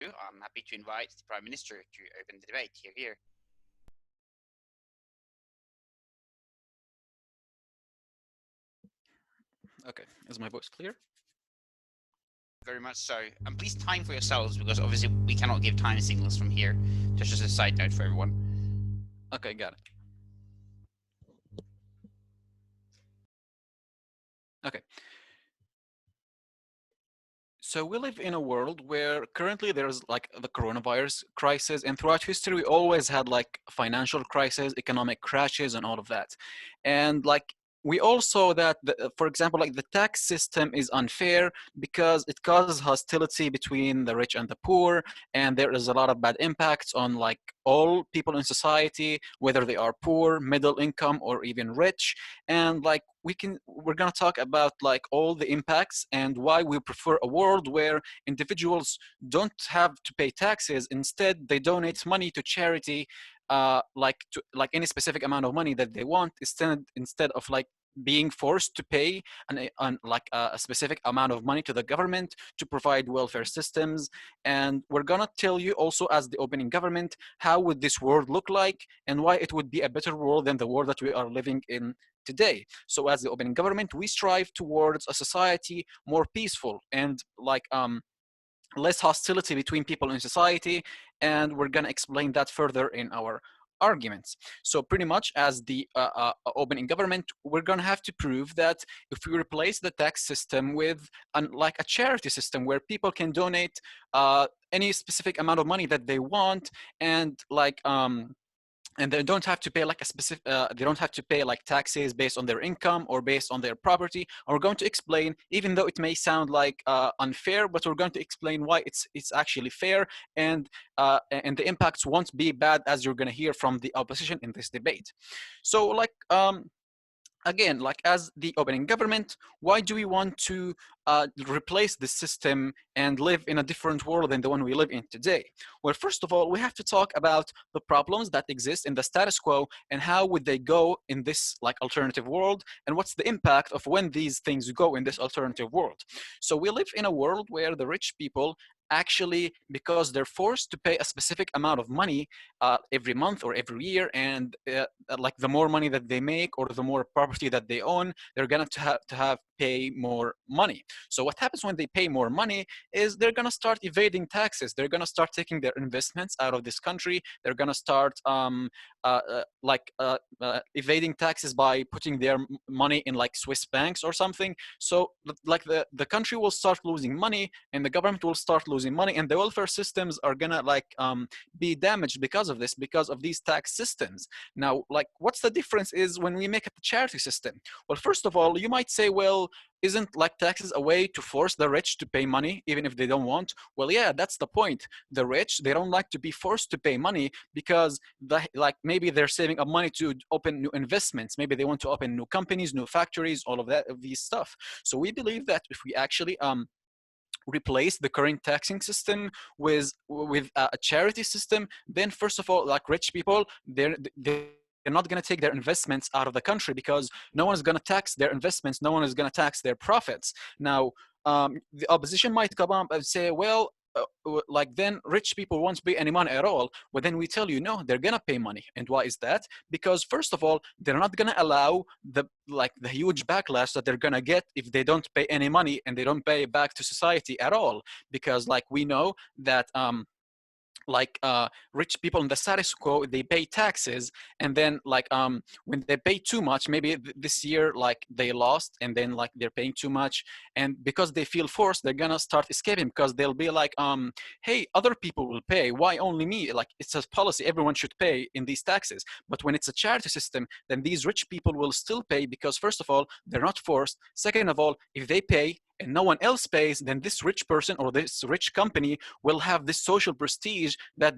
I'm happy to invite the Prime Minister to open the debate. Here. Okay, is my voice clear? Very much so. And please time for yourselves, because obviously we cannot give time signals from here. Just as a side note for everyone. Okay, got it. Okay. So we live in a world where currently there's like the coronavirus crisis, and throughout history we always had like financial crisis, economic crashes, and all of that. And like we all saw that, for example, like the tax system is unfair because it causes hostility between the rich and the poor, and there is a lot of bad impacts on like all people in society, whether they are poor, middle income, or even rich. And like we're going to talk about like all the impacts and why we prefer a world where individuals don't have to pay taxes. Instead they donate money to charity, like any specific amount of money that they want, instead of like being forced to pay like a specific amount of money to the government to provide welfare systems. And we're gonna tell you also, as the opening government, how would this world look like and why it would be a better world than the world that we are living in today. So as the opening government, we strive towards a society more peaceful and like less hostility between people in society, and we're going to explain that further in our arguments. So pretty much as the opening government, we're going to have to prove that if we replace the tax system with like a charity system where people can donate any specific amount of money that they want, and they don't have to pay like a specific they don't have to pay like taxes based on their income or based on their property. And we're going to explain, even though it may sound like unfair, but we're going to explain why it's actually fair, and the impacts won't be bad, as you're going to hear from the opposition in this debate. So like again, like as the opening government, why do we want to replace the system and live in a different world than the one we live in today? Well, first of all, we have to talk about the problems that exist in the status quo and how would they go in this like alternative world, and what's the impact of when these things go in this alternative world. So we live in a world where the rich people actually, because they're forced to pay a specific amount of money every month or every year, and like the more money that they make or the more property that they own, they're gonna to have pay more money. So what happens when they pay more money is they're gonna start evading taxes. They're gonna start taking their investments out of this country. They're gonna start evading taxes by putting their money in like Swiss banks or something. So like the country will start losing money, and the government will start losing money, and the welfare systems are gonna like be damaged because of this, because of these tax systems. Now, like, what's the difference is when we make it a charity system? Well, first of all, you might say, well, isn't like taxes a way to force the rich to pay money even if they don't want? Well, yeah, that's the point. The rich, they don't like to be forced to pay money because like maybe they're saving up money to open new investments. Maybe they want to open new companies, new factories, all of these stuff. So we believe that if we actually replace the current taxing system with a charity system, then first of all, like rich people, they're not going to take their investments out of the country because no one is going to tax their investments, no one is going to tax their profits. Now, the opposition might come up and say, well, like then rich people won't pay any money at all. But then we tell you, no, they're gonna pay money. And why is that? Because first of all, they're not gonna allow the huge backlash that they're gonna get if they don't pay any money and they don't pay back to society at all. Because like we know that rich people in the status quo, they pay taxes, and then when they pay too much, maybe this year like they lost and then like they're paying too much, and because they feel forced, they're gonna start escaping because they'll be like, hey, other people will pay, why only me? Like, it's a policy, everyone should pay in these taxes. But when it's a charity system, then these rich people will still pay because first of all, they're not forced. Second of all, if they pay and no one else pays, then this rich person or this rich company will have this social prestige that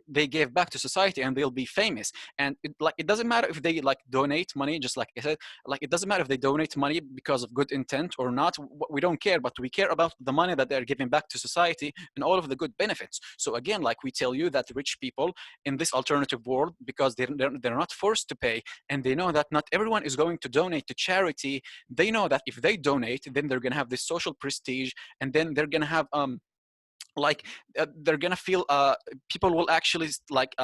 they gave back to society, and they'll be famous. And it doesn't matter if they like donate money, just like I said, like it doesn't matter if they donate money because of good intent or not. We don't care, but we care about the money that they're giving back to society and all of the good benefits. So again, like we tell you that rich people in this alternative world, because they're not forced to pay, and they know that not everyone is going to donate to charity, they know that if they donate, then they're going to have this social prestige, and then they're going to have like they're gonna feel people will actually like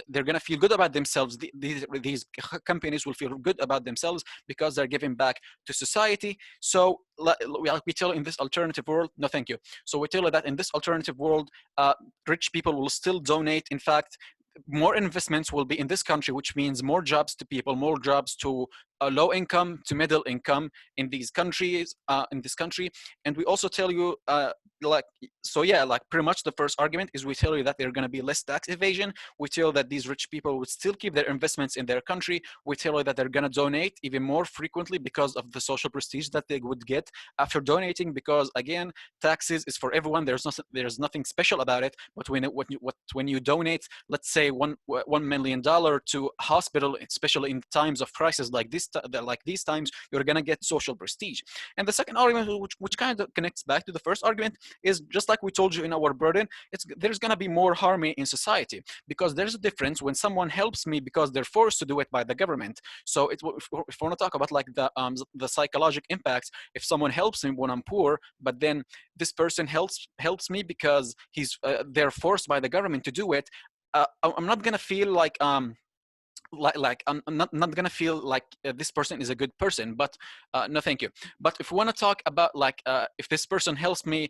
they're gonna feel good about themselves. These companies will feel good about themselves because they're giving back to society. So like we tell in this alternative world, no thank you. So we tell you that in this alternative world, rich people will still donate. In fact, more investments will be in this country, which means more jobs to people, more jobs to low income to middle income in these countries, in this country. And we also tell you like, so yeah, like pretty much the first argument is we tell you that there are going to be less tax evasion. We tell you that these rich people would still keep their investments in their country. We tell you that they're going to donate even more frequently because of the social prestige that they would get after donating, because again, taxes is for everyone. There's nothing special about it. But when you donate, let's say $1 million to hospital, especially in times of crisis like this, like these times, you're going to get social prestige. And the second argument, which kind of connects back to the first argument, is just like we told you in our burden, there's going to be more harmony in society, because there's a difference when someone helps me because they're forced to do it by the government. So if we want to talk about like the psychological impacts, if someone helps me when I'm poor, but then this person helps me because they're forced by the government to do it, I'm not gonna feel like I'm not gonna feel like this person is a good person. But no thank you. But if we want to talk about like if this person helps me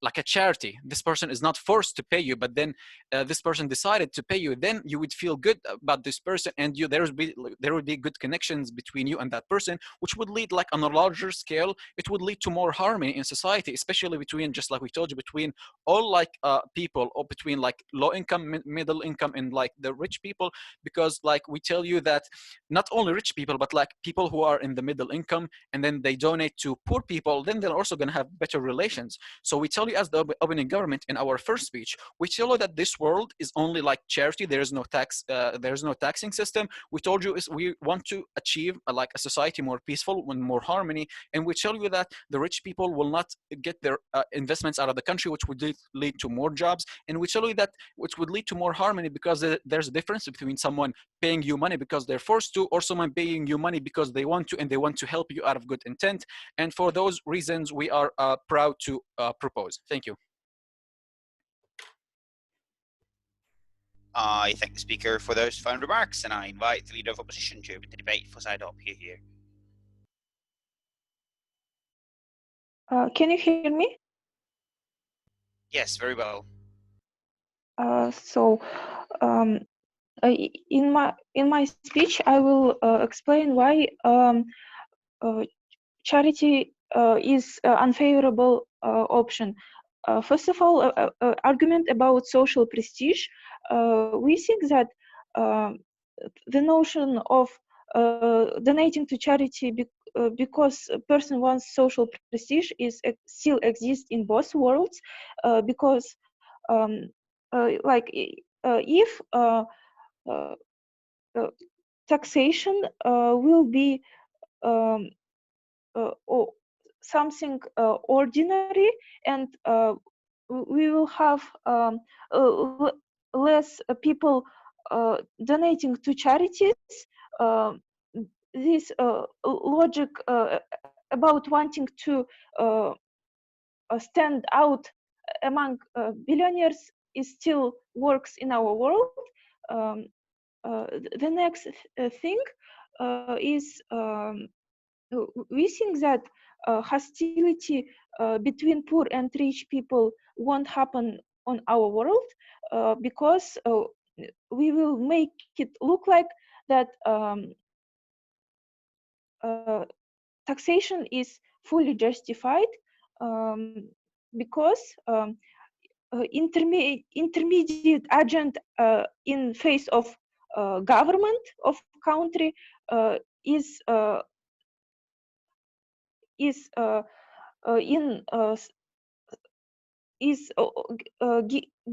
like a charity, this person is not forced to pay you, but then this person decided to pay you, then you would feel good about this person, and there would be good connections between you and that person, which would lead, like on a larger scale, it would lead to more harmony in society, especially between, just like we told you, between all like people, or between like low income, middle income, and like the rich people. Because like we tell you that not only rich people, but like people who are in the middle income and then they donate to poor people, then they're also going to have better relations. So we tell you, as the opening government in our first speech, we tell you that this world is only like charity. There is no tax, there's no taxing system. We told you is we want to achieve like a society more peaceful and more harmony. And we tell you that the rich people will not get their investments out of the country, which would lead to more jobs. And we tell you that which would lead to more harmony, because there's a difference between someone paying you money because they're forced to, or someone paying you money because they want to, and they want to help you out of good intent. And for those reasons, we are proud to propose. Thank you. I thank the speaker for those final remarks, and I invite the Leader of Opposition to open the debate for side up here. Can you hear me? Yes, very well. So, in my speech, I will explain why charity is an unfavorable option. First of all, argument about social prestige. We think that the notion of donating to charity because a person wants social prestige is still exists in both worlds, because like if taxation will be or something ordinary, and we will have less people donating to charities. This logic about wanting to stand out among billionaires is still works in our world. The next thing is we think that hostility between poor and rich people won't happen on our world, because we will make it look like that taxation is fully justified, because intermediate agent in face of government of country is in is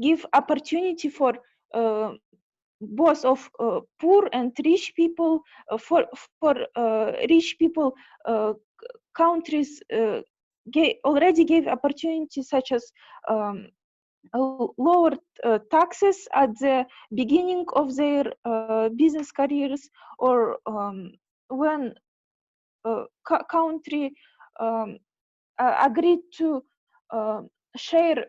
give opportunity for both of poor and rich people. For rich people, countries already gave opportunities such as lowered taxes at the beginning of their business careers, or when country agreed to share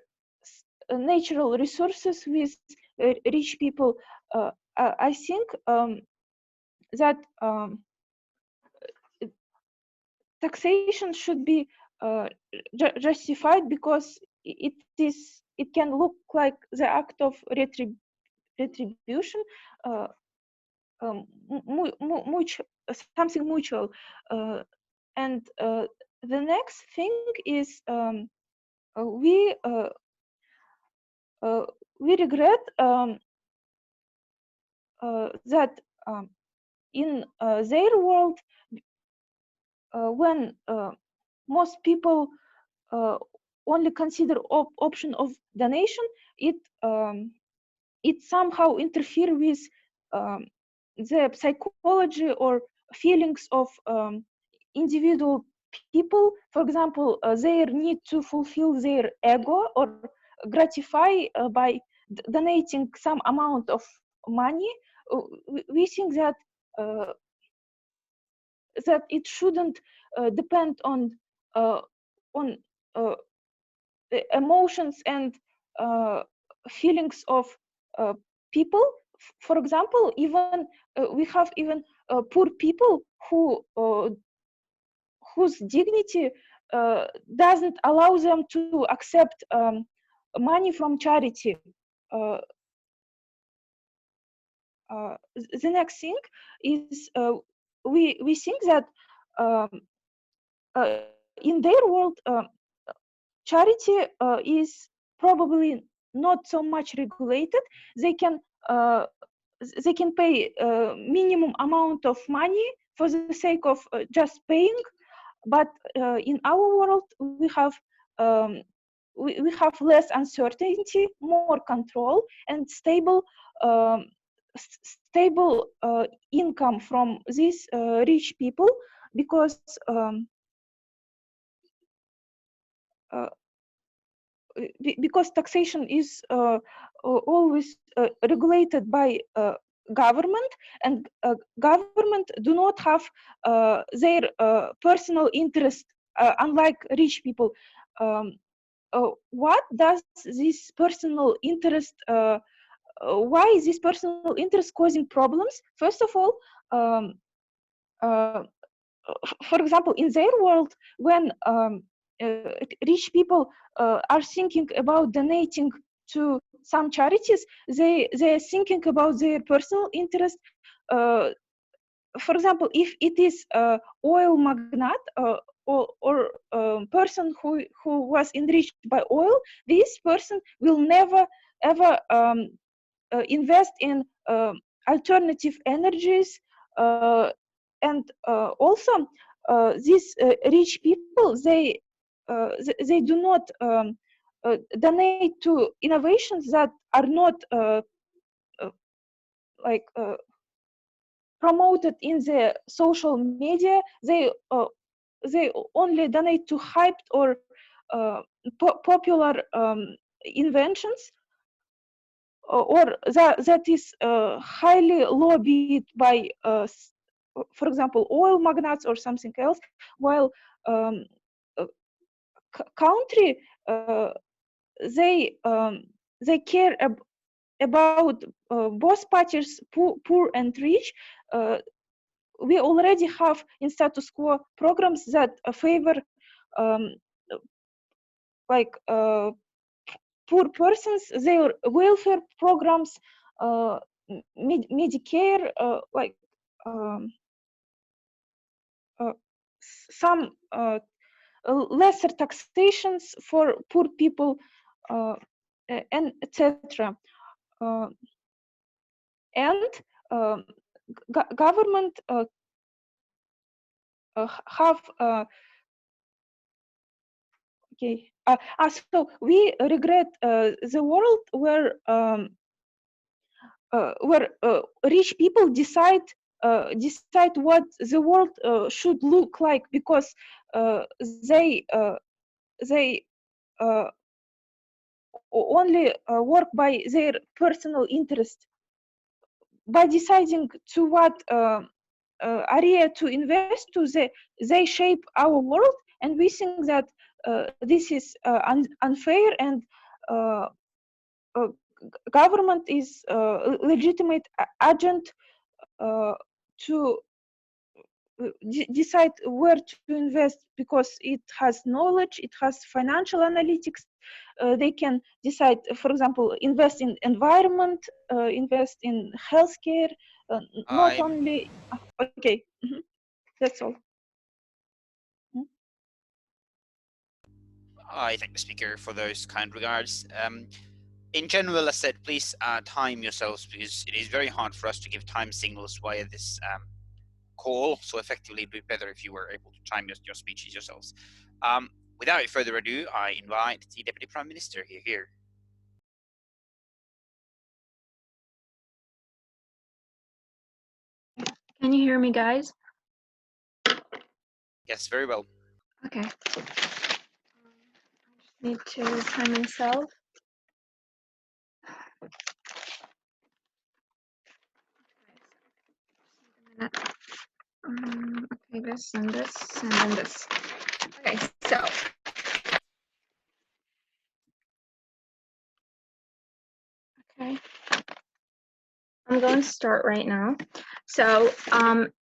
natural resources with rich people. I think that taxation should be justified because it can look like the act of retribution, something mutual. And the next thing is we regret that in their world, when most people only consider option of donation, it somehow interfere with the psychology or feelings of individual people. For example, their need to fulfill their ego or gratify by donating some amount of money. We think that that it shouldn't depend on uh, the emotions and feelings of people. For example, even we have even poor people whose dignity doesn't allow them to accept money from charity. Uh, the next thing is we think that in their world charity is probably not so much regulated. They can pay minimum amount of money for the sake of just paying. But in our world, we have less uncertainty, more control, and stable income from these rich people, because uh, because taxation is always regulated by government, and government do not have their personal interest, unlike rich people. What does this personal interest why is this personal interest causing problems? First of all, for example, in their world, when rich people are thinking about donating to some charities, they're thinking about their personal interest. For example, if it is oil magnate or person who was enriched by oil, this person will never ever invest in alternative energies, and also these rich people, they do not donate to innovations that are not like promoted in the social media. They only donate to hyped or popular inventions, or that is highly lobbied by for example, oil magnates or something else, while country they care about both parties, poor and rich. We already have in status quo programs that favor um, like poor persons, their welfare programs, Medicare, like um, some lesser taxations for poor people, and etc. And government have okay. So we regret the world where rich people decide what the world should look like, because they only work by their personal interest. By deciding to what area to invest to, they shape our world, and we think that this is unfair, and government is legitimate agent to decide where to invest because it has knowledge, it has financial analytics. They can decide, for example, invest in environment, invest in healthcare, not only. Okay, that's all. I thank the speaker for those kind regards. In general, as said, please time yourselves because it is very hard for us to give time signals via this call. So effectively, it'd be better if you were able to time your speeches yourselves. Without further ado, I invite the Deputy Prime Minister here. Can you hear me, guys? Yes, very well. Okay. I just need to time myself. Okay, this and this and then this. Okay, so. Okay. I'm going to start right now. So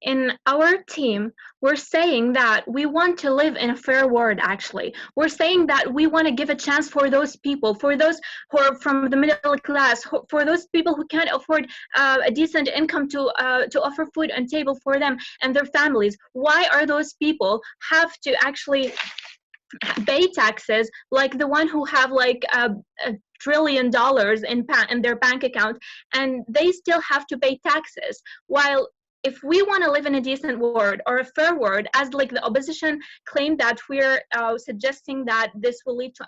in our team, we're saying that we want to live in a fair world, actually. We're saying that we want to give a chance for those people, for those who are from the middle class, for those people who can't afford a decent income to offer food on table for them and their families. Why are those people have to actually pay taxes like the one who have like $1 trillion in their bank account, and they still have to pay taxes? While if we want to live in a decent world or a fair world, as like the opposition claim that we're suggesting that this will lead to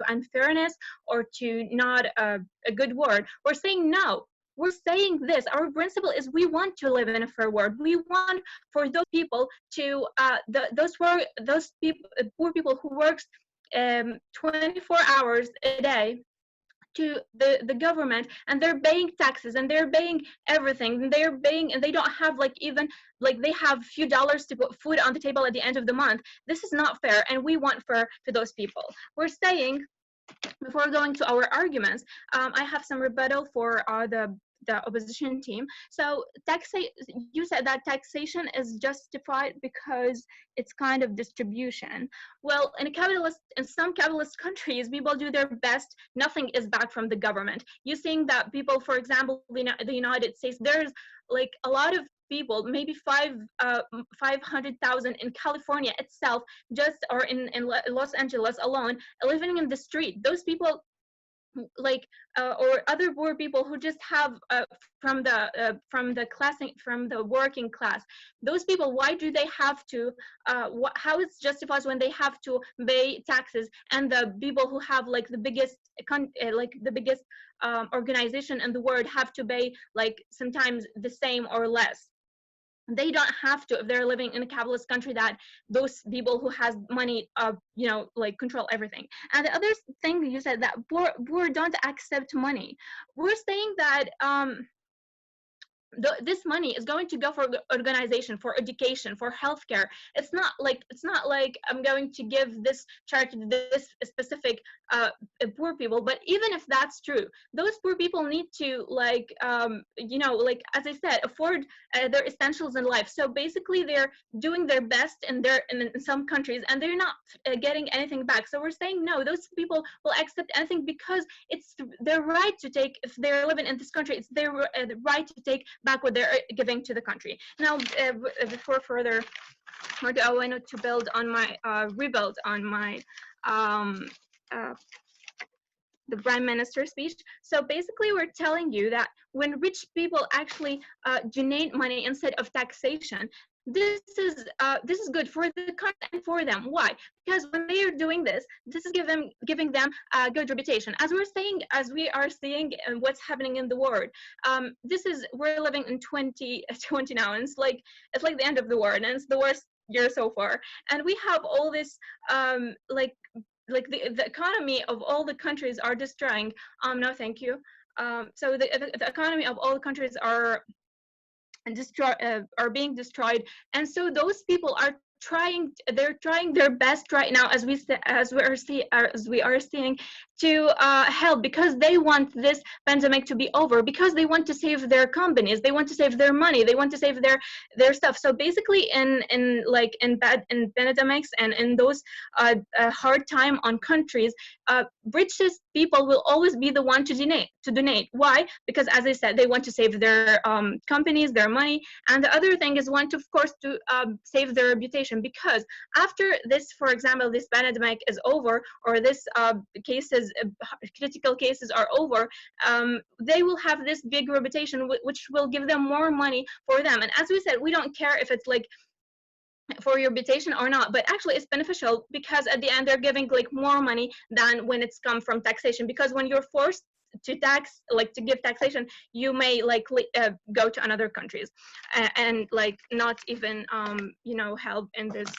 unfairness or to not a good world, we're saying no. We're saying this. Our principle is we want to live in a fair world. We want for those people to those poor people who works 24 hours a day to the government, and they're paying taxes and they're paying everything, and they're paying, and they don't have like even like they have few dollars to put food on the table at the end of the month. This is not fair, and we want fair to those people. We're saying, before going to our arguments, I have some rebuttal for the opposition team. So you said that taxation is justified because it's kind of distribution. Well, in some capitalist countries, people do their best. Nothing is back from the government. You seeing that people, for example, the United States, there's like a lot of people, maybe 500,000 in California itself, just or in Los Angeles alone, living in the street. Those people, like or other poor people who just have from the working class, those people, why do they have to how it's justified when they have to pay taxes, and the people who have like the biggest organization in the world have to pay like sometimes the same or less? They don't have to if they're living in a capitalist country that those people who has money like control everything. And the other thing you said, that poor don't accept money. We're saying that this money is going to go for organization, for education, for healthcare. It's not like I'm going to give this charity to this specific poor people. But even if that's true, those poor people need to like as I said, afford their essentials in life. So basically they're doing their best in some countries, and they're not getting anything back. So we're saying no, those people will accept anything because it's their right to take. If they're living in this country, it's their right to take back what they're giving to the country. Now, before further, I wanted to rebuild on my the Prime Minister's speech. So basically, we're telling you that when rich people actually donate money instead of taxation, this is good for the country and for them. Why? Because when they are doing this is giving them a good reputation. As we are seeing what's happening in the world. We're living in 2020 now, and it's like the end of the world, and it's the worst year so far. And we have all this the economy of all the countries are destroying. No, thank you. So the economy of all the countries are being destroyed, and so those people are trying their best right now, as we are seeing, to help, because they want this pandemic to be over, because they want to save their companies, they want to save their money, they want to save their stuff. So basically, in pandemics and in those hard time on countries, richest people will always be the one to donate. Why? Because, as I said, they want to save their companies, their money, and the other thing is want, of course, to save their reputation. Because after this, for example, this pandemic is over, or this critical cases are over, they will have this big reputation, which will give them more money for them. And as we said, we don't care if it's like for your reputation or not, but actually it's beneficial, because at the end they're giving like more money than when it's come from taxation. Because when you're forced to tax, like to give taxation, you may likely go to another countries and like not even help in this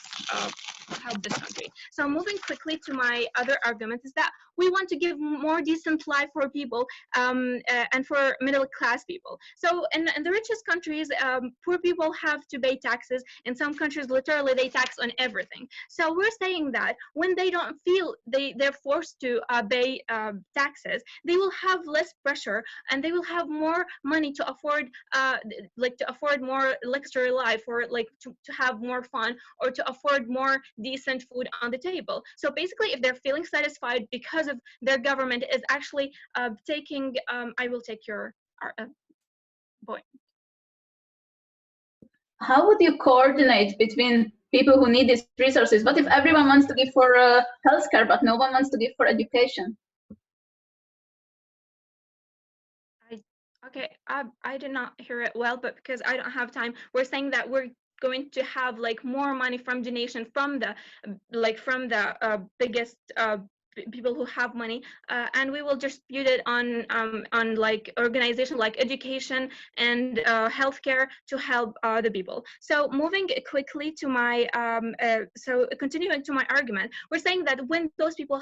help this country. So moving quickly to my other argument is that we want to give more decent life for people and for middle class people. So in the richest countries, poor people have to pay taxes. In some countries, literally they tax on everything. So we're saying that when they don't feel they're forced to pay taxes, they will have less pressure and they will have more money to afford more luxury life, or like to have more fun, or to afford more decent food on the table. So basically, if they're feeling satisfied because of their government is actually taking, I will take your point. How would you coordinate between people who need these resources? What if everyone wants to give for healthcare, but no one wants to give for education? Okay, I did not hear it well, but because I don't have time, we're saying that we're going to have like more money from donation from the biggest people who have money, and we will distribute it on like organization like education and healthcare to help the people. So moving quickly to my so continuing to my argument, we're saying that when those people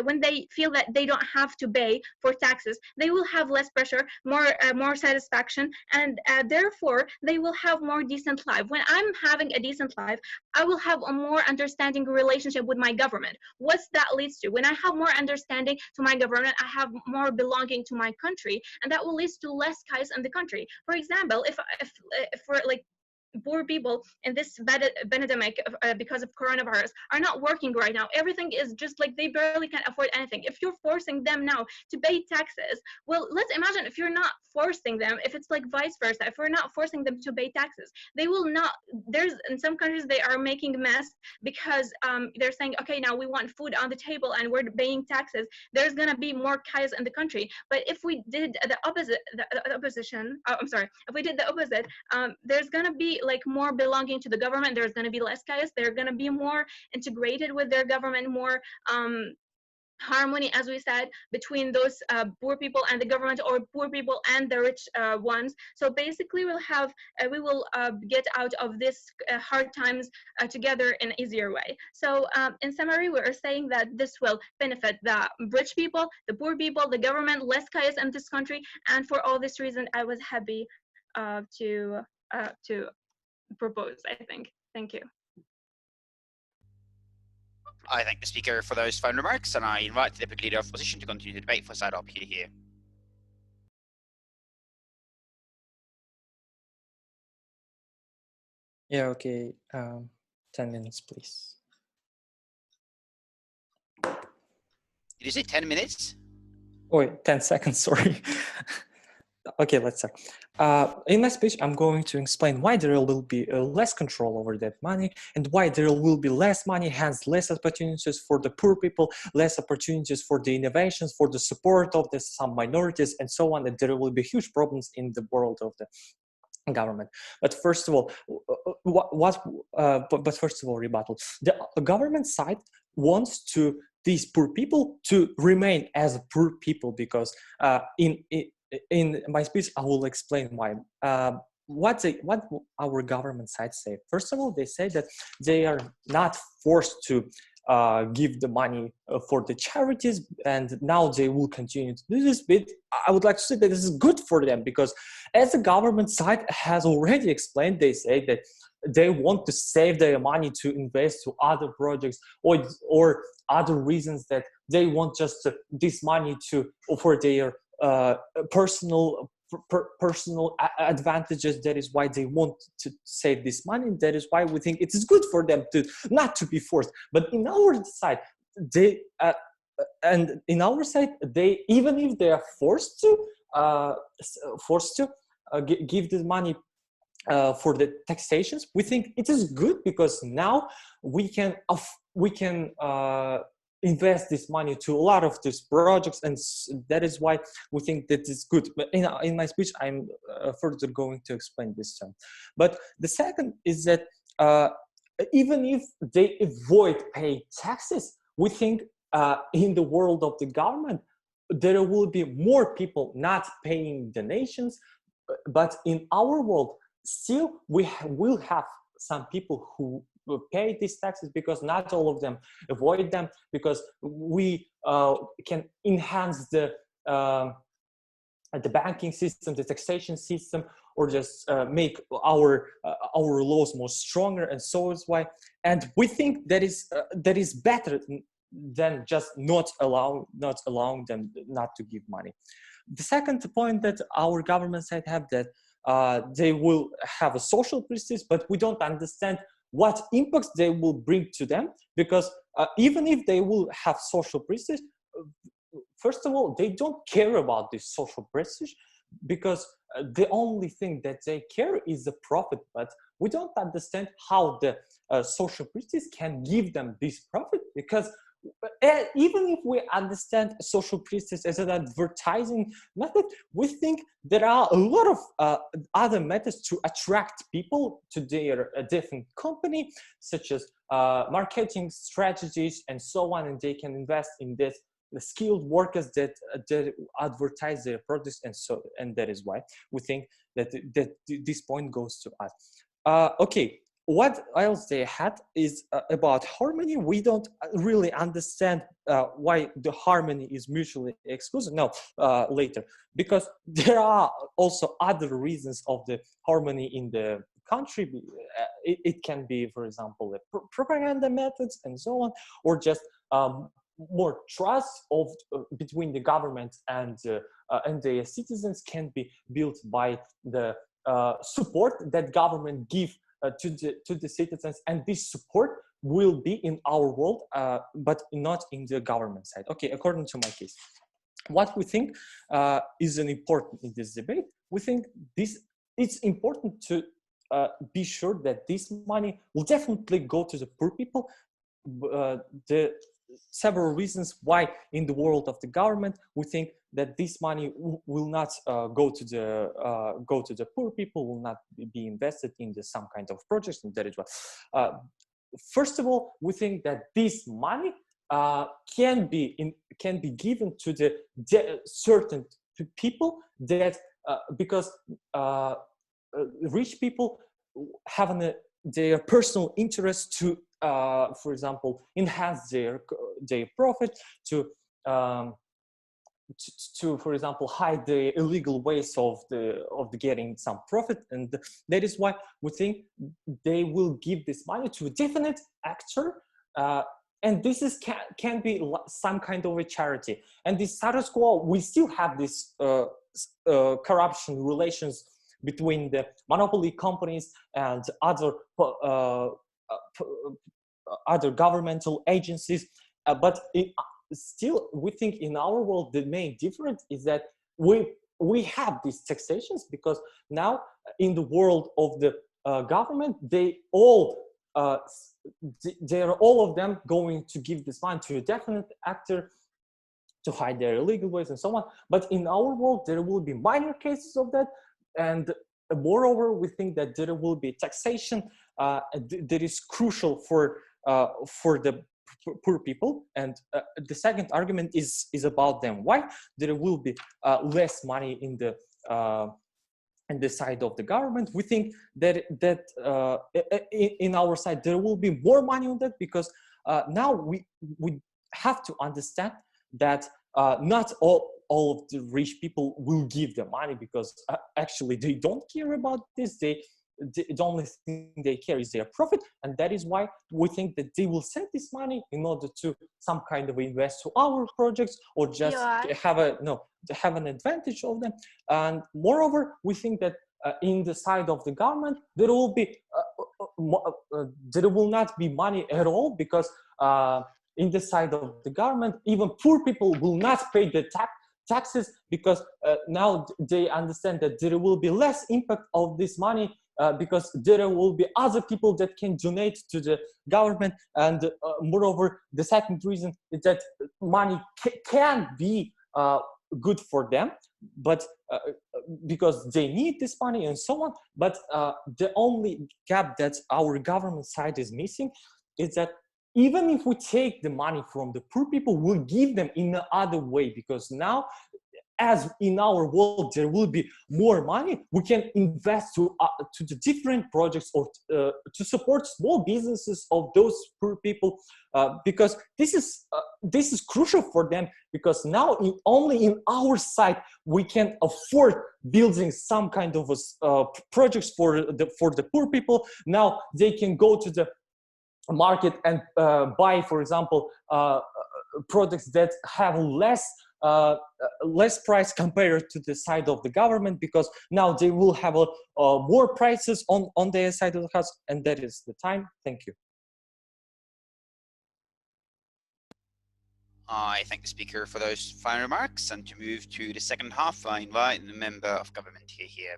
when they feel that they don't have to pay for taxes, they will have less pressure, more satisfaction, and therefore they will have more decent life. When I'm having a decent life, I will have a more understanding relationship with my government. What's that leads to? When I have more understanding to my government, I have more belonging to my country, and that will lead to less chaos in the country. For example, if for like poor people in this pandemic because of coronavirus are not working right now, everything is just like they barely can afford anything. If you're forcing them now to pay taxes, well, let's imagine if you're not forcing them, if it's like vice versa, if we're not forcing them to pay taxes, they will not. There's in some countries they are making mess because they're saying, okay, now we want food on the table and we're paying taxes. There's gonna be more chaos in the country. But if we did the opposite, if we did the opposite, there's gonna be like more belonging to the government. There's going to be less chaos. They're going to be more integrated with their government, more harmony, as we said, between those poor people and the government, or poor people and the rich ones. So basically, we will get out of this hard times together in an easier way. So in summary, we are saying that this will benefit the rich people, the poor people, the government, less chaos in this country. And for all this reason, I was happy to propose, I think. Thank you. I thank the speaker for those final remarks, and I invite the Deputy Leader of Opposition to continue the debate for side up here. Yeah, okay. 10 minutes, please. Did you say 10 minutes? Oh, 10 seconds, sorry. Okay, let's start. In my speech, I'm going to explain why there will be less control over that money, and why there will be less money, hence less opportunities for the poor people, less opportunities for the innovations, for the support of some minorities, and so on, and there will be huge problems in the world of the government. But first of all, rebuttal. The government side wants these poor people to remain as poor people, because in my speech, I will explain why. What our government side say. First of all, they say that they are not forced to give the money for the charities, and now they will continue to do this. But I would like to say that this is good for them, because as the government side has already explained, they say that they want to save their money to invest to other projects or other reasons that they want just this money for their personal advantages. That is why they want to save this money. That is why we think it is good for them to not to be forced. But in our side, they even if they are forced to give this money for the taxations, we think it is good because now we can invest this money to a lot of these projects, and that is why we think that is good. But in my speech, I'm further going to explain this term. But the second is that even if they avoid paying taxes, we think in the world of the government, there will be more people not paying donations, but in our world, still we will have some people who will pay these taxes, because not all of them avoid them, because we can enhance the banking system, the taxation system, or just make our laws more stronger, and so is why. And we think that is better than just not allowing them not to give money. The second point that our government side have, that they will have a social prestige, but we don't understand what impacts they will bring to them, because even if they will have social prestige, first of all, they don't care about this social prestige, because the only thing that they care is the profit. But we don't understand how the social prestige can give them this profit, because even if we understand social prestige as an advertising method, we think there are a lot of other methods to attract people to their different company, such as marketing strategies and so on, and they can invest in this the skilled workers that advertise their products, and that is why we think that this point goes to us. Okay. What else they had is about harmony. We don't really understand why the harmony is mutually exclusive. No, later, because there are also other reasons of the harmony in the country. It can be, for example, the propaganda methods and so on, or just more trust between the government and the citizens can be built by the support that government give to the citizens, and this support will be in our world, but not in the government side. Okay, according to my case, what we think is an important in this debate, we think it's important to be sure that this money will definitely go to the poor people. The several reasons why in the world of the government we think that this money will not go to the poor people, will not be invested in some kind of projects, and that is what. First of all, we think that this money can be given to the certain people that because rich people have their personal interest to, for example, enhance their profit, to for example hide the illegal ways of getting some profit, and that is why we think they will give this money to a definite actor, and this can be some kind of a charity. And the status quo, we still have this corruption relations between the monopoly companies and other governmental agencies, but still we think in our world the main difference is that we have these taxations, because now in the world of the government, they're all of them going to give this money to a definite actor to hide their illegal ways and so on. But in our world there will be minor cases of that, and moreover we think that there will be taxation that is crucial for the poor people. And the second argument is about them. Why there will be less money in the side of the government? We think that in our side there will be more money on that, because now we have to understand that not all of the rich people will give the money, because actually they don't care about this. the only thing they care is their profit, and that is why we think that they will send this money in order to some kind of invest to our projects or just have an advantage of them. And moreover, we think that in the side of the government there will be there will not be money at all, because in the side of the government even poor people will not pay the taxes, because now they understand that there will be less impact of this money, because there will be other people that can donate to the government. And moreover, the second reason is that money can be good for them, but because they need this money and so on. But the only gap that our government side is missing is that even if we take the money from the poor people, we'll give them in another way, because now, as in our world there will be more money, we can invest to the different projects or to support small businesses of those poor people, because this is crucial for them, because now only in our side we can afford building some kind of projects for the poor people. Now they can go to the market and buy, for example, products that have less price compared to the side of the government, because now they will have more prices on their side of the house, and that is the time. Thank you. I thank the speaker for those final remarks, and to move to the second half, I invite the member of government here.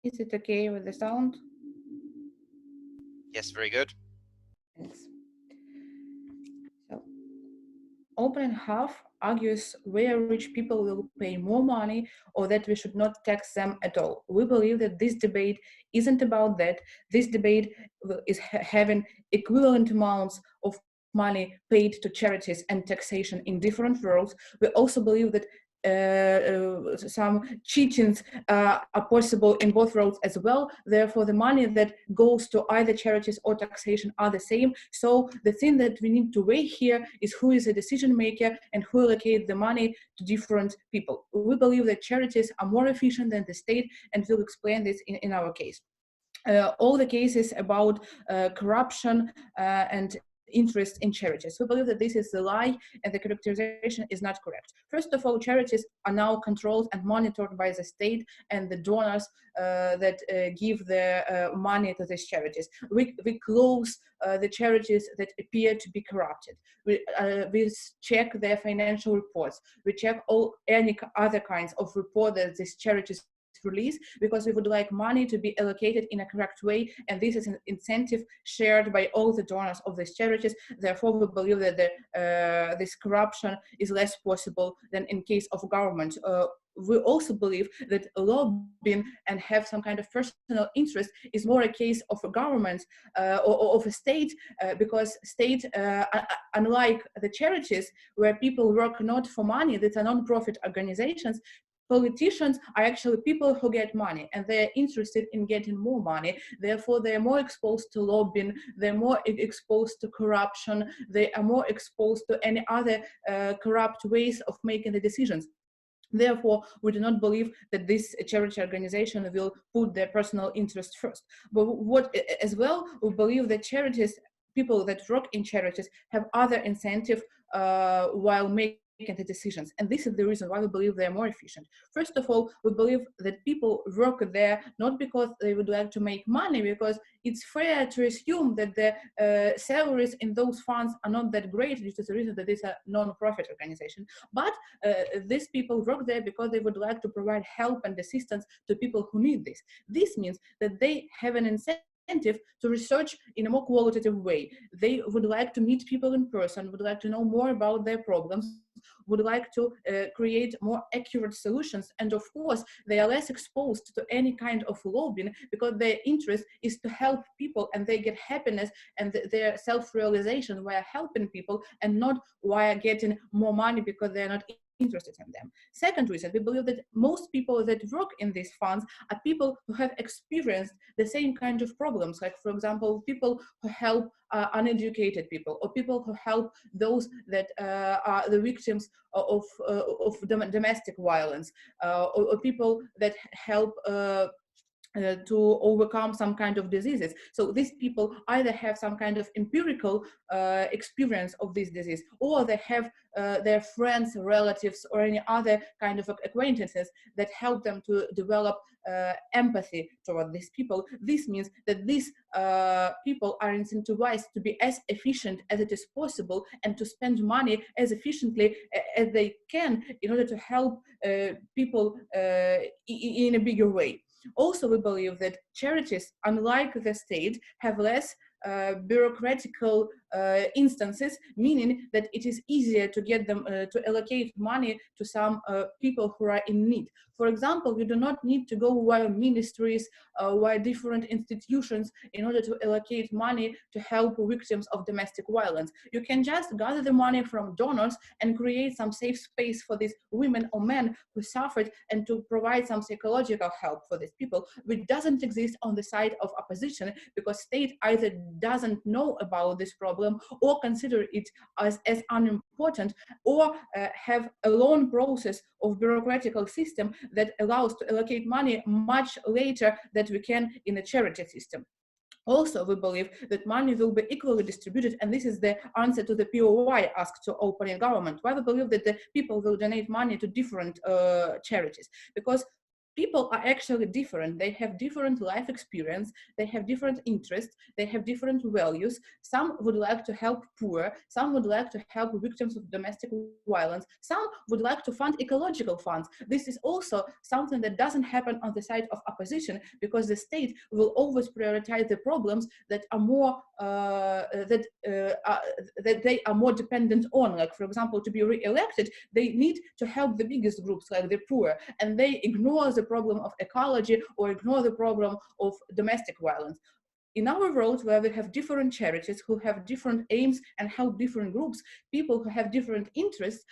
Is it okay with the sound? Yes, very good. Thanks. So, opening half argues where rich people will pay more money or that we should not tax them at all. We believe that this debate isn't about that. This debate is having equivalent amounts of money paid to charities and taxation in different worlds. We also believe that some cheatings are possible in both worlds as well. Therefore, the money that goes to either charities or taxation are the same. So the thing that we need to weigh here is who is a decision maker and who allocate the money to different people. We believe that charities are more efficient than the state, and we'll explain this in our case. All the cases about corruption and interest in charities. We believe that this is a lie and the characterization is not correct. First of all, charities are now controlled and monitored by the state and the donors that give the money to these charities. We close the charities that appear to be corrupted. We check their financial reports. We check any other kinds of report that these charities release, because we would like money to be allocated in a correct way, and this is an incentive shared by all the donors of these charities. Therefore, we believe that this corruption is less possible than in case of government. We also believe that lobbying and have some kind of personal interest is more a case of a government or of a state, because state, unlike the charities where people work not for money, that are non-profit organizations, politicians are actually people who get money and they're interested in getting more money. Therefore, they're more exposed to lobbying, they're more exposed to corruption, they are more exposed to any other corrupt ways of making the decisions. Therefore, we do not believe that this charity organization will put their personal interest first. But as well, we believe that charities, people that work in charities, have other incentive while making the decisions, and this is the reason why we believe they are more efficient. First of all, we believe that people work there not because they would like to make money, because it's fair to assume that the salaries in those funds are not that great, which is the reason that it's a non-profit organization. But these people work there because they would like to provide help and assistance to people who need this. This means that they have an incentive to research in a more qualitative way. They would like to meet people in person, would like to know more about their problems, would like to create more accurate solutions, and of course they are less exposed to any kind of lobbying because their interest is to help people, and they get happiness and their self-realization via helping people and not via getting more money because they're not interested in them. Second reason, we believe that most people that work in these funds are people who have experienced the same kind of problems, like, for example, people who help uneducated people, or people who help those that are the victims of domestic violence, or people that help to overcome some kind of diseases. So these people either have some kind of empirical experience of this disease, or they have their friends, relatives, or any other kind of acquaintances that help them to develop empathy toward these people. This means that these people are incentivized to be as efficient as it is possible and to spend money as efficiently as they can in order to help people in a bigger way. Also, we believe that charities, unlike the state, have less bureaucratical instances, meaning that it is easier to get them to allocate money to some people who are in need. For example, you do not need to go via ministries, via different institutions in order to allocate money to help victims of domestic violence. You can just gather the money from donors and create some safe space for these women or men who suffered, and to provide some psychological help for these people, which doesn't exist on the side of opposition, because state either doesn't know about this problem or consider it as unimportant, or have a long process of bureaucratical system that allows to allocate money much later than we can in a charity system. Also, we believe that money will be equally distributed, and this is the answer to the POI asked to opening government. Why we believe that the people will donate money to different charities? Because people are actually different. They have different life experience, they have different interests, they have different values. Some would like to help poor, some would like to help victims of domestic violence, some would like to fund ecological funds. This is also something that doesn't happen on the side of opposition, because the state will always prioritize the problems that are more that they are more dependent on. Like, for example, to be re-elected, they need to help the biggest groups, like the poor, and they ignore the problem of ecology or ignore the problem of domestic violence. In our world, where we have different charities who have different aims and help different groups, people who have different interests,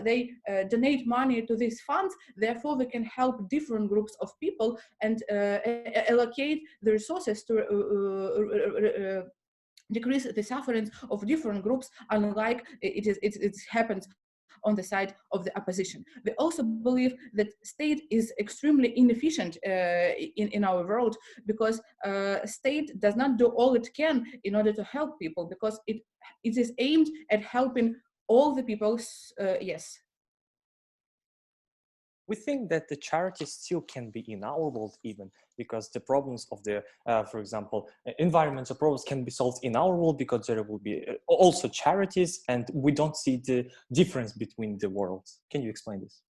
they donate money to these funds. Therefore, we can help different groups of people and allocate the resources to decrease the sufferings of different groups, unlike it happens on the side of the opposition. We also believe that state is extremely inefficient in our world, because state does not do all it can in order to help people, because it is aimed at helping all the people. Yes. We think that the charity still can be in our world, even because the problems of the, for example, environmental problems can be solved in our world, because there will be also charities, and we don't see the difference between the worlds. Can you explain this?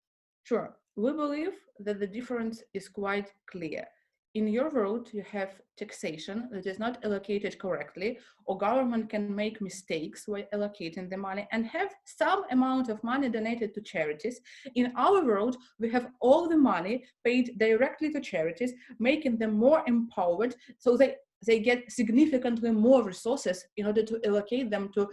Sure. We believe that the difference is quite clear. In your world, you have taxation that is not allocated correctly, or government can make mistakes while allocating the money and have some amount of money donated to charities. In our world, we have all the money paid directly to charities, making them more empowered, so they get significantly more resources in order to allocate them to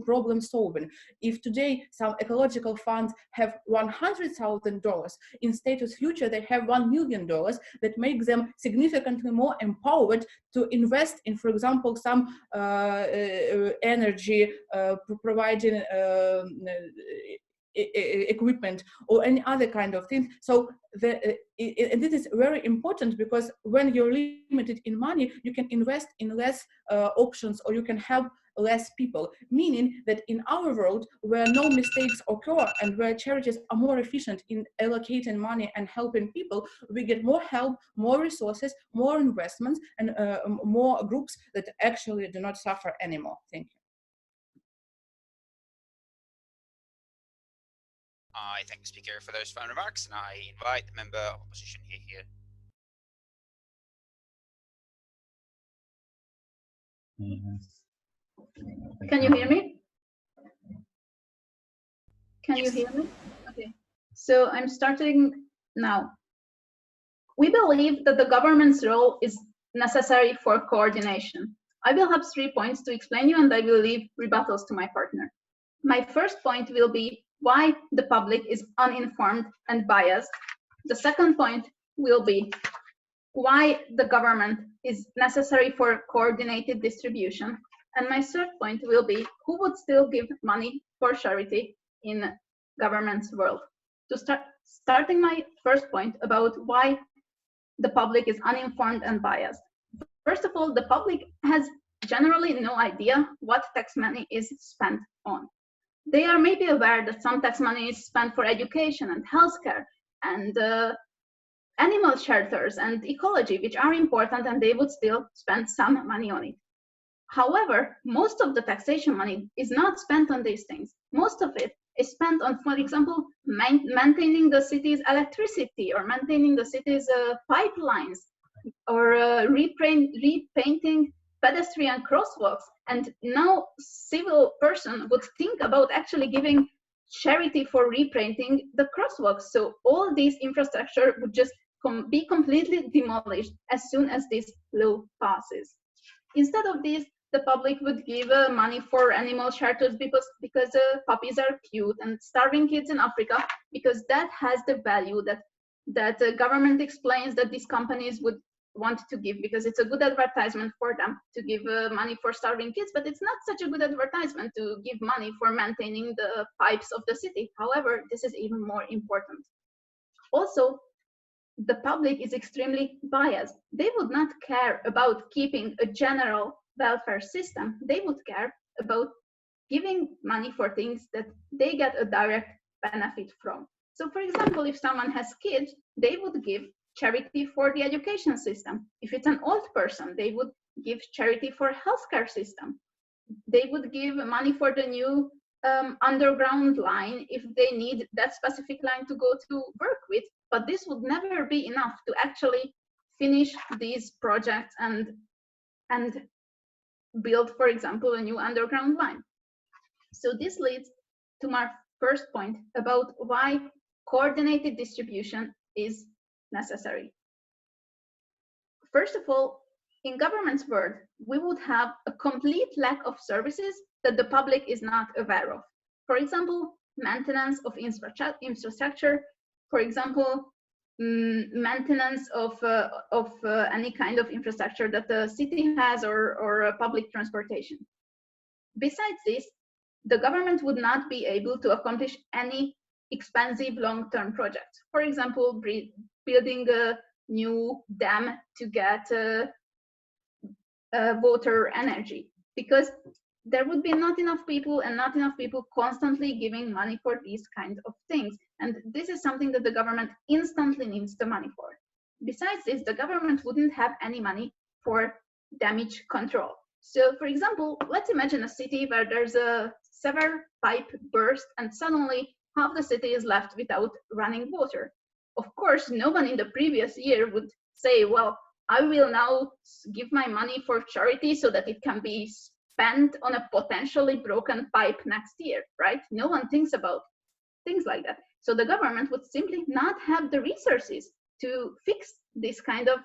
problem solving. If today some ecological funds have $100,000, in Status Future they have $1 million, that makes them significantly more empowered to invest in, for example, some energy providing equipment or any other kind of thing. So and this is very important, because when you're limited in money, you can invest in less options, or you can help less people, meaning that in our world, where no mistakes occur and where charities are more efficient in allocating money and helping people, we get more help, more resources, more investments, and more groups that actually do not suffer anymore. Thank you. I thank the speaker for those final remarks, and I invite the member of opposition here. Can you hear me? Can Yes. you hear me? Okay. So I'm starting now. We believe that the government's role is necessary for coordination. I will have 3 points to explain you, and I will leave rebuttals to my partner. My first point will be why the public is uninformed and biased. The second point will be why the government is necessary for coordinated distribution. And my third point will be who would still give money for charity in government's world. Starting my first point about why the public is uninformed and biased. First of all, the public has generally no idea what tax money is spent on. They are maybe aware that some tax money is spent for education and healthcare and animal shelters and ecology, which are important, and they would still spend some money on it. However, most of the taxation money is not spent on these things. Most of it is spent on, for example, maintaining the city's electricity or maintaining the city's pipelines or repainting pedestrian crosswalks. And no civil person would think about actually giving charity for repainting the crosswalks. So all these infrastructure would just be completely demolished as soon as this law passes. Instead of this, the public would give money for animal shelters because puppies are cute, and starving kids in Africa because that has the value that the government explains that these companies would want to give because it's a good advertisement for them to give money for starving kids, but it's not such a good advertisement to give money for maintaining the pipes of the city. However, this is even more important. Also, the public is extremely biased. They would not care about keeping a general welfare system. They would care about giving money for things that they get a direct benefit from. So for example, if someone has kids, they would give charity for the education system. If it's an old person, they would give charity for healthcare system. They would give money for the new underground line if they need that specific line to go to work with. But this would never be enough to actually finish these projects and build, for example, a new underground line. So this leads to my first point about why coordinated distribution is necessary. First of all, in government's world, we would have a complete lack of services that the public is not aware of. For example, maintenance of infrastructure, for example, maintenance of any kind of infrastructure that the city has or public transportation. Besides this, the government would not be able to accomplish any expensive long-term projects. For example, building a new dam to get water energy, because there would be not enough people and not enough people constantly giving money for these kinds of things. And this is something that the government instantly needs the money for. Besides this, the government wouldn't have any money for damage control. So for example, let's imagine a city where there's a severe pipe burst and suddenly half the city is left without running water. Of course, no one in the previous year would say, well, I will now give my money for charity so that it can be spent on a potentially broken pipe next year, right? No one thinks about things like that. So the government would simply not have the resources to fix this kind of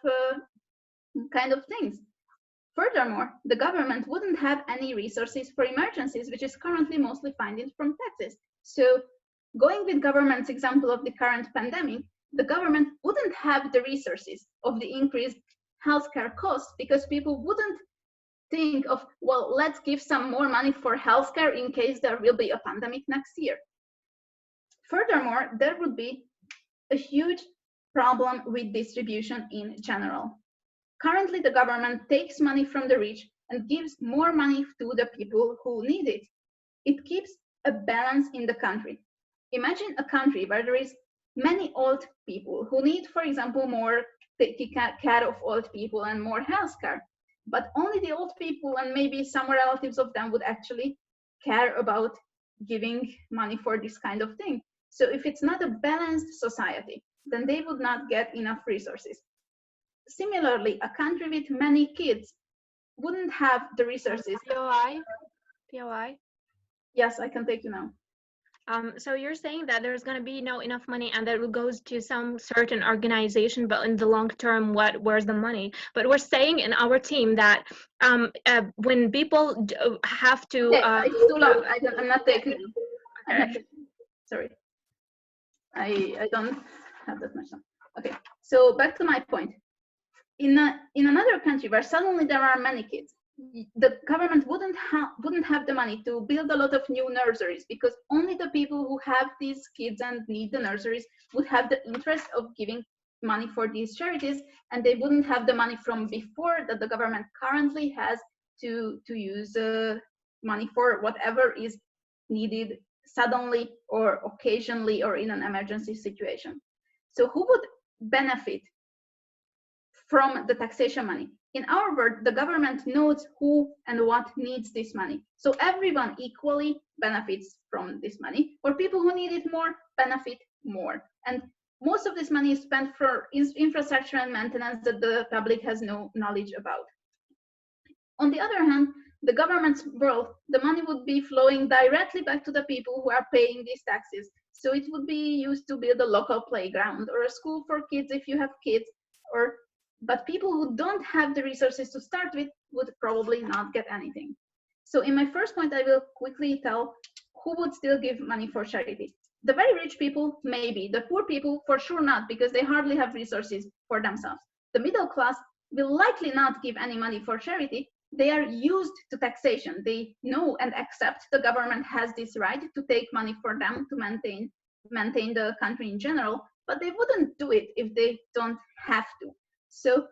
things. Furthermore, the government wouldn't have any resources for emergencies, which is currently mostly funded from taxes. So going with government's example of the current pandemic, the government wouldn't have the resources of the increased healthcare costs because people wouldn't think of, well, let's give some more money for healthcare in case there will be a pandemic next year. Furthermore, there would be a huge problem with distribution in general. Currently, the government takes money from the rich and gives more money to the people who need it. It keeps a balance in the country. Imagine a country where there is many old people who need, for example, more taking care of old people and more healthcare, but only the old people and maybe some relatives of them would actually care about giving money for this kind of thing. So if it's not a balanced society, then they would not get enough resources. Similarly, a country with many kids wouldn't have the resources. POI? Yes, I can take you now. So you're saying that there's going to be no enough money and that it goes to some certain organization, but in the long term, where's the money? But we're saying in our team that when people have to... it's too long. I'm not taking you. Sorry, I don't have that much time. Okay, so back to my point. In another country where suddenly there are many kids, the government wouldn't have the money to build a lot of new nurseries, because only the people who have these kids and need the nurseries would have the interest of giving money for these charities, and they wouldn't have the money from before that the government currently has to use money for whatever is needed suddenly or occasionally or in an emergency situation. So who would benefit from the taxation money? In our world, the government knows who and what needs this money. So everyone equally benefits from this money, or people who need it more benefit more. And most of this money is spent for infrastructure and maintenance that the public has no knowledge about. On the other hand, the government's world, the money would be flowing directly back to the people who are paying these taxes. So it would be used to build a local playground or a school for kids if you have kids, but people who don't have the resources to start with would probably not get anything. So in my first point, I will quickly tell who would still give money for charity. The very rich people, maybe. The poor people, for sure not, because they hardly have resources for themselves. The middle class will likely not give any money for charity. They are used to taxation. They know and accept the government has this right to take money for them to maintain the country in general, but they wouldn't do it if they don't have to. So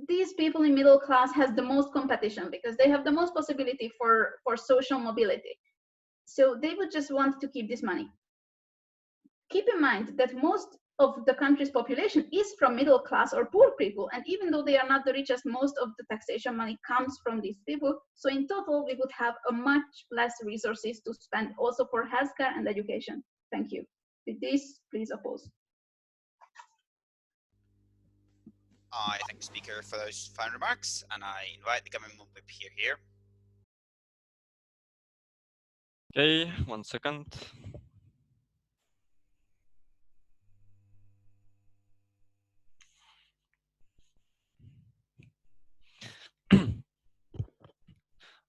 these people in middle class has the most competition because they have the most possibility for social mobility. So they would just want to keep this money. Keep in mind that most of the country's population is from middle class or poor people, and even though they are not the richest, most of the taxation money comes from these people. So in total, we would have a much less resources to spend also for healthcare and education. Thank you. With this, please oppose. I thank the speaker for those final remarks, and I invite the government whip here. Okay, 1 second.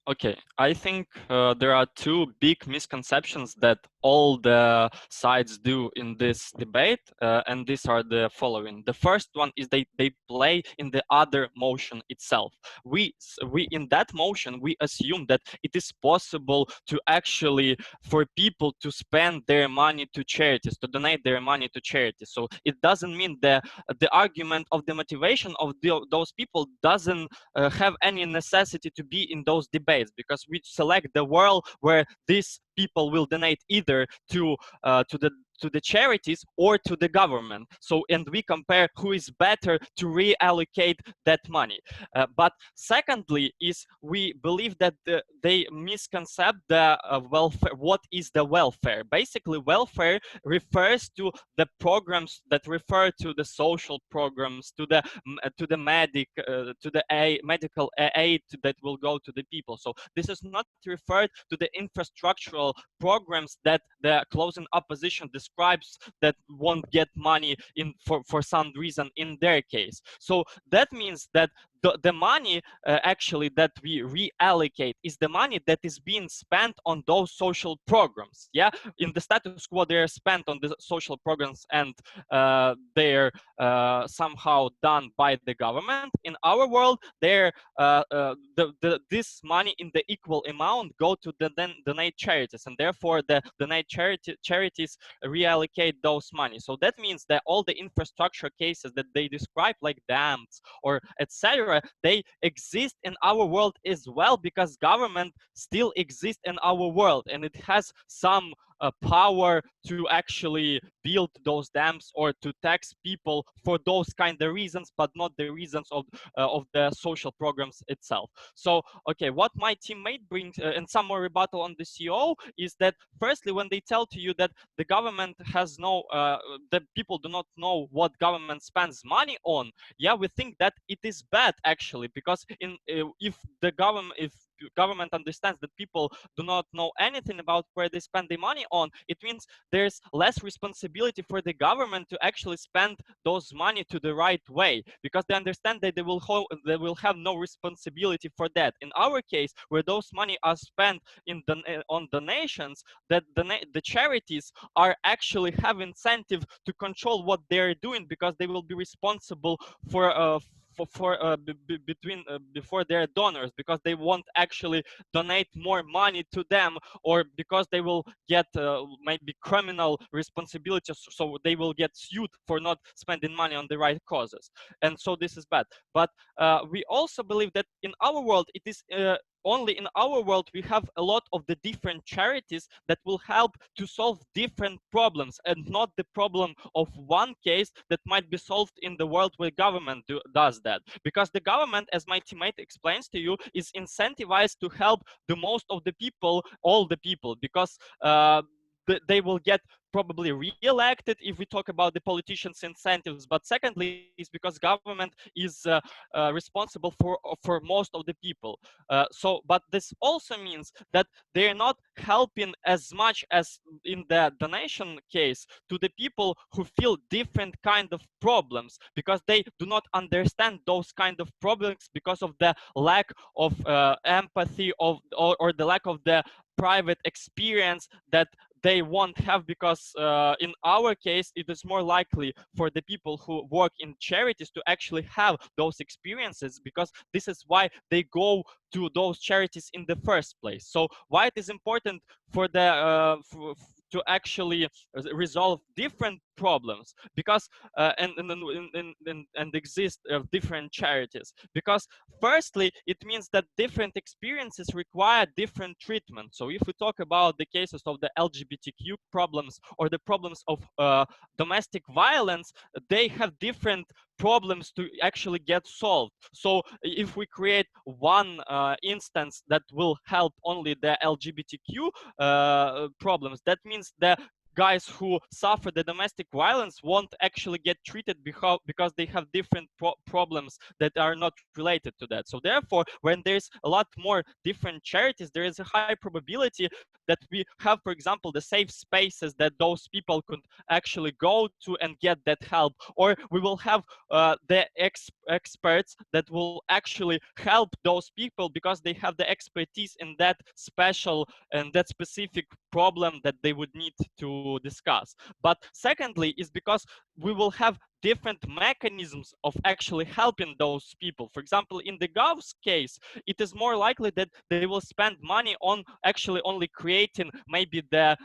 Okay, I think there are two big misconceptions that all the sides do in this debate, and these are the following. The first one is they play in the other motion itself. We in that motion, we assume that it is possible to actually, for people to spend their money to charities, to donate their money to charities. So it doesn't mean the argument of the motivation of those people doesn't have any necessity to be in those debates, because we select the world where these people will donate either to the charities or to the government. So, and we compare who is better to reallocate that money. But secondly is we believe that they misconcept the welfare. What is the welfare? Basically, welfare refers to the programs that refer to the social programs, to the medical aid that will go to the people. So this is not referred to the infrastructural programs that the closing opposition describes that won't get money in for some reason in their case. So that means that the money actually that we reallocate is the money that is being spent on those social programs. Yeah, in the status quo, they're spent on the social programs and they're somehow done by the government. In our world, they're this money in the equal amount go to the donate charities, and therefore the donate charities reallocate those money. So that means that all the infrastructure cases that they describe, like dams or etc., they exist in our world as well, because government still exists in our world, and it has some power to actually build those dams or to tax people for those kind of reasons, but not the reasons of the social programs itself. So, okay, what my teammate brings, and some more rebuttal on the CO, is that firstly, when they tell to you that the government has no, the people do not know what government spends money on, yeah, we think that it is bad actually, because if the government, if government understands that people do not know anything about where they spend their money on, it means there's less responsibility for the government to actually spend those money to the right way, because they understand that they will have no responsibility for that. In our case, where those money are spent on donations, that the charities are actually have incentive to control what they're doing, because they will be responsible for before their donors, because they won't actually donate more money to them, or because they will get maybe criminal responsibilities, so they will get sued for not spending money on the right causes. And so this is bad. But we also believe that in our world, it is only in our world we have a lot of the different charities that will help to solve different problems, and not the problem of one case that might be solved in the world where government does that. Because the government, as my teammate explains to you, is incentivized to help the most of the people, all the people, because they will get probably re-elected if we talk about the politicians' incentives. But secondly, is because government is responsible for most of the people. But this also means that they're not helping as much as in the donation case to the people who feel different kind of problems, because they do not understand those kind of problems because of the lack of empathy or the lack of the private experience that they won't have, because in our case it is more likely for the people who work in charities to actually have those experiences, because this is why they go to those charities in the first place. So why it is important for the to actually resolve different problems, because and exist different charities, because firstly it means that different experiences require different treatment. So if we talk about the cases of the LGBTQ problems or the problems of domestic violence, they have different problems to actually get solved. So if we create one instance that will help only the LGBTQ problems, that means the guys who suffer the domestic violence won't actually get treated because they have different problems that are not related to that. So therefore, when there's a lot more different charities, there is a high probability that we have, for example, the safe spaces that those people could actually go to and get that help, or we will have the experts that will actually help those people because they have the expertise in that special and that specific problem that they would need to discuss. But secondly is because we will have different mechanisms of actually helping those people. For example, in the Gov's case, it is more likely that they will spend money on actually only creating maybe the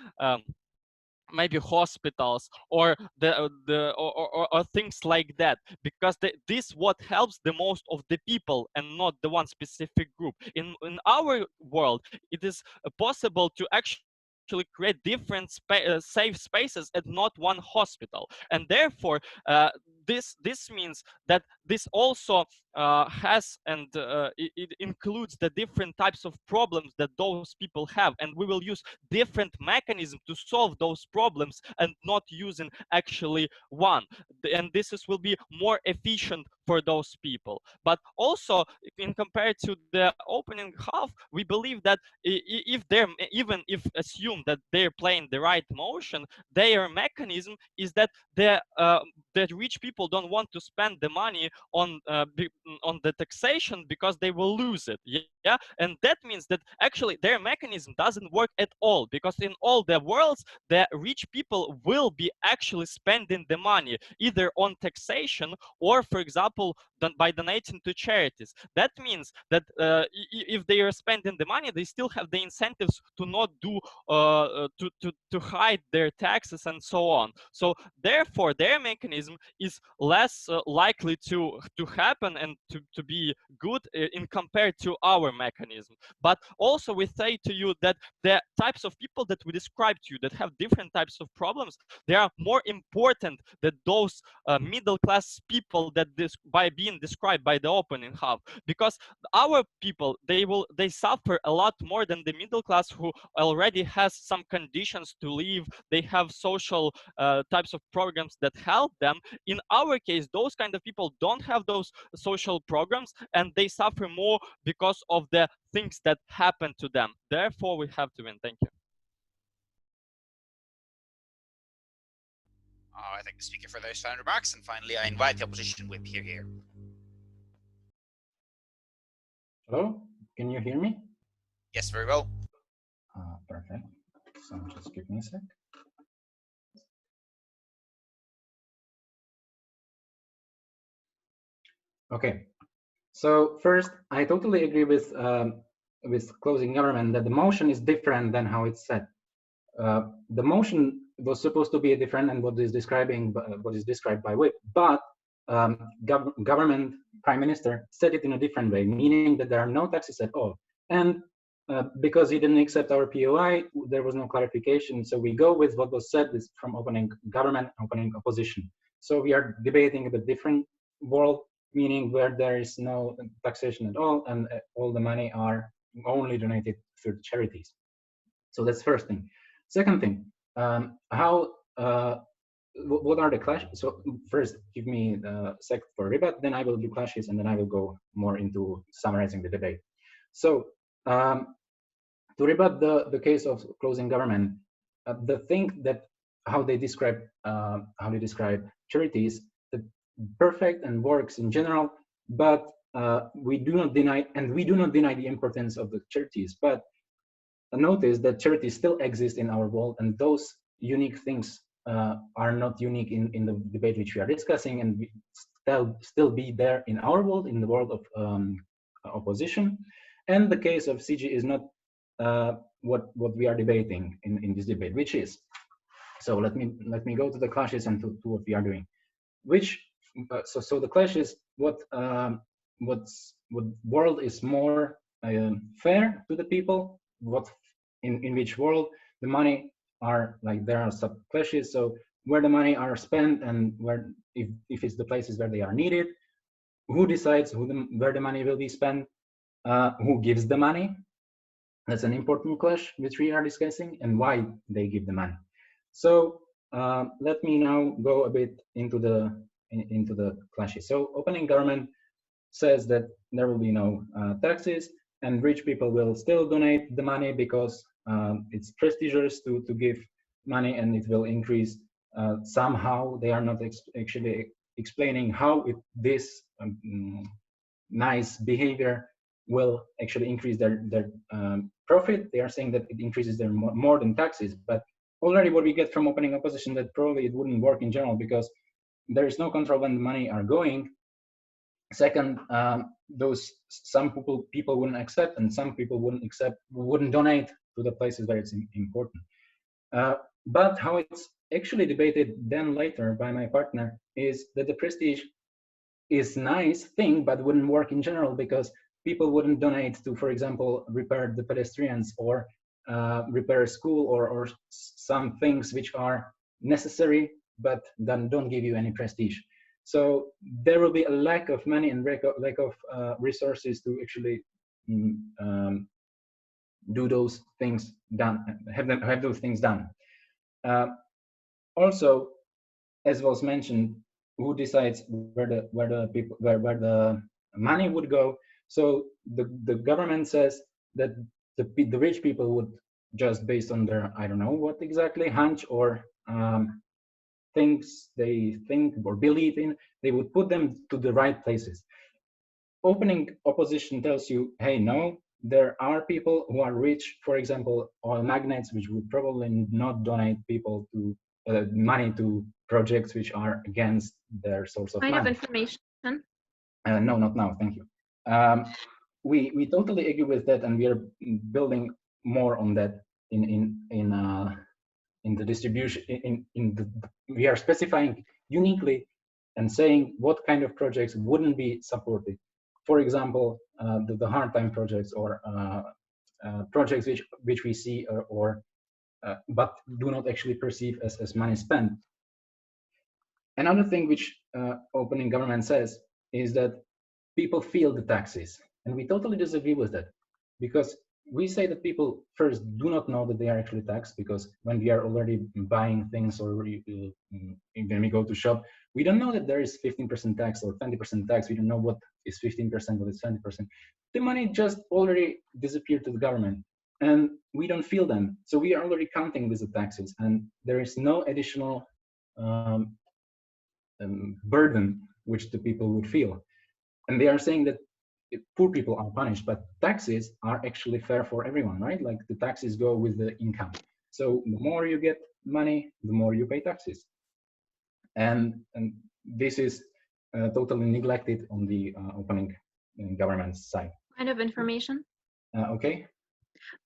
maybe hospitals or or things like that, because this what helps the most of the people and not the one specific group. In our world, it is possible to actually create different safe spaces and not one hospital, and therefore this means that this also has and it includes the different types of problems that those people have, and we will use different mechanisms to solve those problems and not using actually one, and will be more efficient for those people. But also, in compared to the opening half, we believe that if they're even if assume that they're playing the right motion, their mechanism is that that rich people don't want to spend the money on the taxation because they will lose it. Yeah, and that means that actually their mechanism doesn't work at all, because in all the worlds, the rich people will be actually spending the money either on taxation or, for example, by donating to charities. That means that if they are spending the money, they still have the incentives to not do to hide their taxes and so on. So therefore, their mechanism is less likely to happen and to be good in compared to our mechanism. But also we say to you that the types of people that we described to you that have different types of problems, they are more important than those middle class people that by being described by the opening half, because our people, they suffer a lot more than the middle class who already has some conditions to live. They have social types of programs that help them. In our case, those kind of people don't have those social programs, and they suffer more because of the things that happen to them. Therefore, we have to win. Thank you. I thank the speaker for those final remarks, and finally, I invite the opposition whip here. Hello, can you hear me? Yes, very well. Perfect. So just give me a sec. Okay. So first, I totally agree with closing government that the motion is different than how it's said. The motion was supposed to be different and what is described by whip, but government prime minister said it in a different way, meaning that there are no taxes at all. And because he didn't accept our POI, there was no clarification. So we go with what was said is from opening government, opening opposition. So we are debating a different world, meaning where there is no taxation at all, and all the money are only donated through charities. So that's first thing. Second thing, what are the clashes? So first, give me the sec for rebut, then I will do clashes, and then I will go more into summarizing the debate. So to rebut the case of closing government, the thing that how they describe charities, the perfect and works in general, but we do not deny the importance of the charities, but notice that charities still exist in our world, and those unique things are not unique in the debate which we are discussing, and we still be there in our world, in the world of opposition. And the case of CG is not what we are debating in this debate, which is, so let me go to the clashes and to what we are doing. Which so the clash is what world is more fair to the people, what in which world the money are, like, there are sub clashes, so where the money are spent and where if it's the places where they are needed, who decides where the money will be spent, who gives the money. That's an important clash which we are discussing, and why they give the money. So let me now go a bit into the clashes. So opening government says that there will be no taxes, and rich people will still donate the money because it's prestigious to give money, and it will increase somehow. They are not actually explaining how this nice behavior will actually increase their profit. They are saying that it increases their more than taxes, but already what we get from opening opposition, that probably it wouldn't work in general because there is no control when the money are going. Second, some people wouldn't accept, and some people wouldn't donate to the places where it's important. But how it's actually debated then later by my partner is that the prestige is nice thing, but wouldn't work in general because people wouldn't donate to, for example, repair the pedestrians or repair a school or some things which are necessary, but then don't give you any prestige. So there will be a lack of money and lack of resources to actually do those things done, have those things done. Also, as was mentioned, who decides where the money would go? So the government says that the rich people would, just based on their, I don't know what exactly, hunch or things they think or believe in, they would put them to the right places. Opening opposition tells you, hey, no, there are people who are rich, for example, oil magnates, which would probably not donate people to money to projects which are against their source of money. Kind of information. No, not now, thank you. We totally agree with that, and we are building more on that in the distribution. We are specifying uniquely and saying what kind of projects wouldn't be supported. For example, the hard time projects or projects which we see but do not actually perceive as money spent. Another thing which opening government says is that people feel the taxes, and we totally disagree with that, because we say that people first do not know that they are actually taxed, because when we are already buying things or when we go to shop, we don't know that there is 15% tax or 20% tax. We don't know what is 15%, what is 20%. The money just already disappeared to the government, and we don't feel them. So we are already counting with the taxes, and there is no additional burden which the people would feel. And they are saying that poor people are punished, but taxes are actually fair for everyone, right? Like the taxes go with the income. So the more you get money, the more you pay taxes. And this is totally neglected on the opening government side. Kind of information. Okay.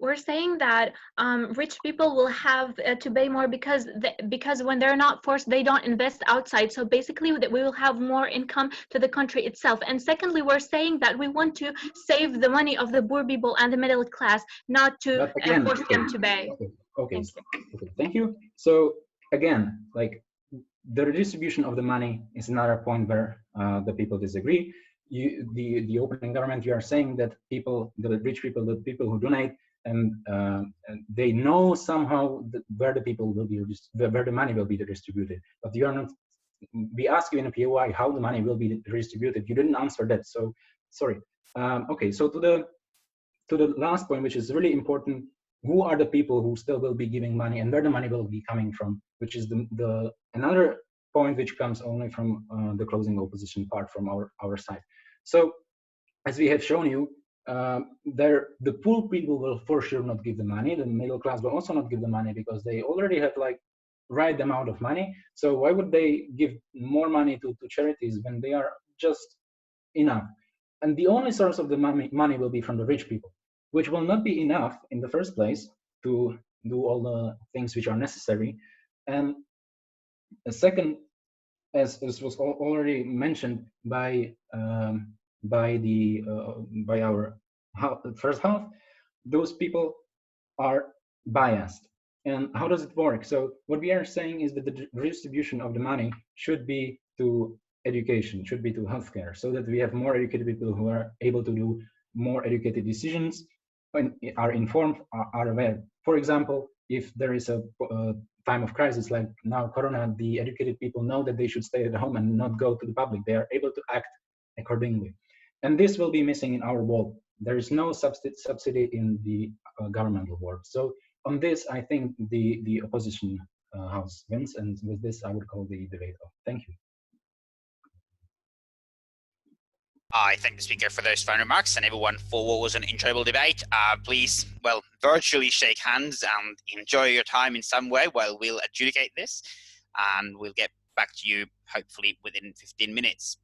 We're saying that rich people will have to pay more because when they're not forced, they don't invest outside. So basically, that we will have more income to the country itself. And secondly, we're saying that we want to save the money of the poor people and the middle class, not to again, force them to pay. Okay. Thank you. So again, like the redistribution of the money is another point where the people disagree. The opening government, you are saying that people, the rich people, the people who donate, and they know somehow where the people will be, where the money will be distributed. But you are not. We ask you in a POI how the money will be redistributed. You didn't answer that. So sorry. Okay. So to the last point, which is really important. Who are the people who still will be giving money, and where the money will be coming from? Which is the another point which comes only from the closing opposition part from our side. So as we have shown you, the poor people will for sure not give the money. The middle class will also not give the money because they already have like right amount of money. So why would they give more money to charities when they are just enough? And the only source of the money will be from the rich people, which will not be enough in the first place to do all the things which are necessary. And a second, as was already mentioned by our first half, those people are biased. And how does it work? So what we are saying is that the redistribution of the money should be to education, should be to healthcare, so that we have more educated people who are able to do more educated decisions, and are informed, are aware. For example, if there is a time of crisis like now Corona, the educated people know that they should stay at home and not go to the public. They are able to act accordingly. And this will be missing in our world. There is no subsidy in the governmental world. So on this, I think the opposition house wins. And with this, I would call the debate off. Thank you. I thank the speaker for those final remarks and everyone for what was an enjoyable debate. Please, well, virtually shake hands and enjoy your time in some way while we'll adjudicate this. And we'll get back to you hopefully within 15 minutes.